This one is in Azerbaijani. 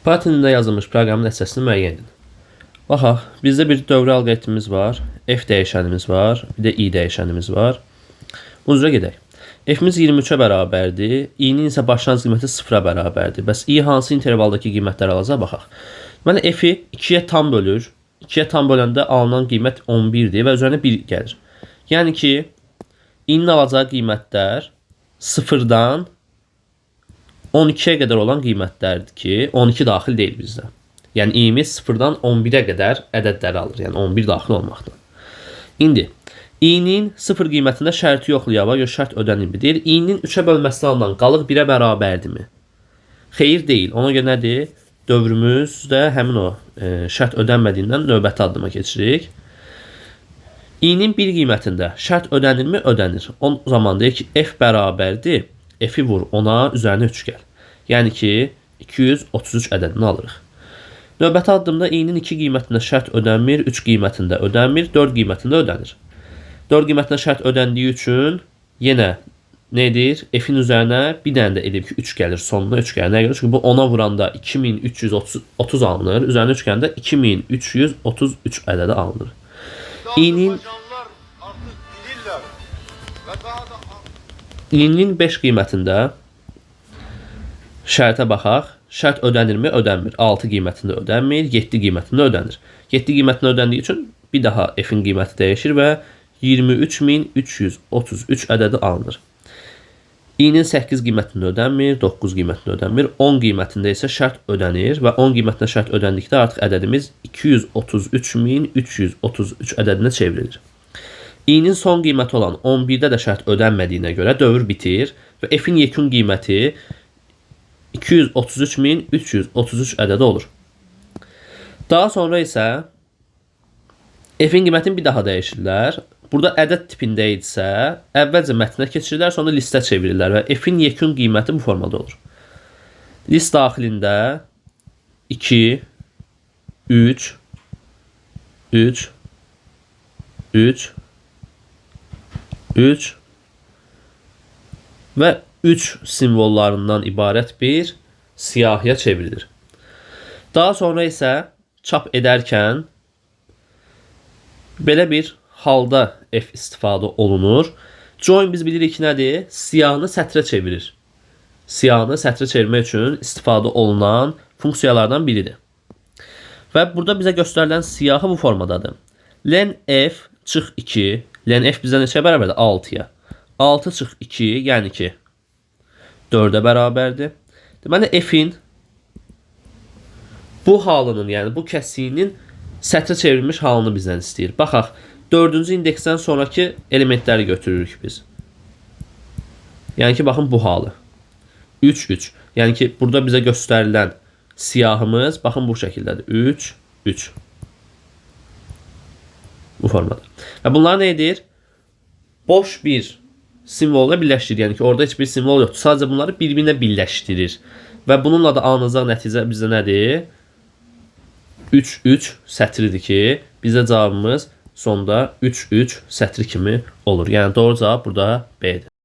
Python-da yazılmış proqramın əsasını müəyyən edin. Baxaq, bizdə bir dövrə alqoritmimiz var, f dəyişənimiz var, bir də i dəyişənimiz var. Bunun üzrə gedək. F-miz 23-ə bərabərdir, i-nin isə başlanğıc qiyməti 0-a bərabərdir. Bəs i hansı intervaldakı qiymətləri alacaq? Baxaq. Deməli, f-i 2-yə tam bölür. 2-yə tam böləndə alınan qiymət 11-dir və üzərinə 1 gəlir. Yəni ki, i-nin alacağı qiymətlər 0-dan 12-yə qədər olan qiymətlərdir ki, 12 daxil deyil bizdə. Yəni i-miz 0-dan 11-ə qədər ədədləri alır. Yəni 11 daxil olmaqdır. İndi i-nin 0 qiymətində şərti yoxlayaq, yox şərt ödənilmir. Deyir, i-nin 3-ə bölməsindən alınan qalıq 1-ə bərabərdirmi? Xeyr deyil. Ona görə nədir? Dövrümüzdə həmin o şərt ödənmədiyindən növbəti addıma keçirik. i-nin 1 qiymətində şərt ödənirmi? Ödənir. O zaman deyir ki, f bərabərdir. F-i vur, ona üzərinə 3 gəl. Yəni ki, 233 ədədini alırıq. Növbəti addımda i-nin 2 qiymətində şərt ödənmir, 3 qiymətində ödənmir, 4 qiymətində ödənir. 4 qiymətində şərt ödəndiyi üçün yenə nə edir? F-in üzərinə bir dənə də edib ki, 3 gəlir, sonuna 3 gəlir. Nəyə görə? Çünki bu 10-a vuranda 2330 alınır, üzərinə 3 gələndə 2333 ədədi alınır. i-nin 5 qiymətində şərtə baxaq. Şərt ödənirmi? Ödənmir. 6 qiymətində ödənmir, 7 qiymətində ödənir. 7 qiymətində ödəndiyi üçün bir daha f-in qiyməti dəyişir və 23333 ədədi alınır. i-nin 8 qiymətində ödənmir, 9 qiymətində ödənmir, 10 qiymətində isə şərt ödənir və 10 qiymətində şərt ödəndikdə artıq ədədimiz 233333 ədədinə çevrilir. i-nin son qiyməti olan 11-də də şərt ödənmədiyinə görə dövr bitir və f-in yekun qiyməti 233333 ədədi olur. Daha sonra isə f-in qiymətini bir daha dəyişirlər. Burada ədəd tipində idisə, əvvəlcə mətnə keçirirlər, sonra listə çevirirlər və f-in yekun qiyməti bu formada olur. List daxilində 2, 3, 3, 3, 3 və 3 simvollarından ibarət bir siyahıya çevrilir. Daha sonra isə çap edərkən belə bir halda f istifadə olunur. Join biz bilirik ki, nədir? Siyahını sətrə çevirir. Siyahını sətrə çevirmək üçün istifadə olunan funksiyalardan biridir. Və burada bizə göstərilən siyahı bu formadadır. Len f çıx 2. Len f bizə neçə bərabərdir? 6-ya. 6 çıx 2, yəni ki 4-ə bərabərdir. Deməli, f-in bu halının, yəni bu kəsiyinin sətrə çevrilmiş halını bizdən istəyir. Baxaq, 4-cü indeksdən sonraki elementləri götürürük biz. Yəni ki, baxın bu halı. 3, 3. Yəni ki, burada bizə göstərilən siyahımız, baxın bu şəkildədir. 3, 3. Bu formada. Və bunlar nə edir? Boş bir simvolla birləşdirir. Yəni ki, orada heç bir simvol yoxdur. Sadəcə bunları bir-birinə birləşdirir. Və bununla da alınacaq nəticə bizdə nədir? 3, 3 sətridir ki, bizdə cavabımız sonda 3, 3 sətri kimi olur. Yəni doğru cavab burada B-dir.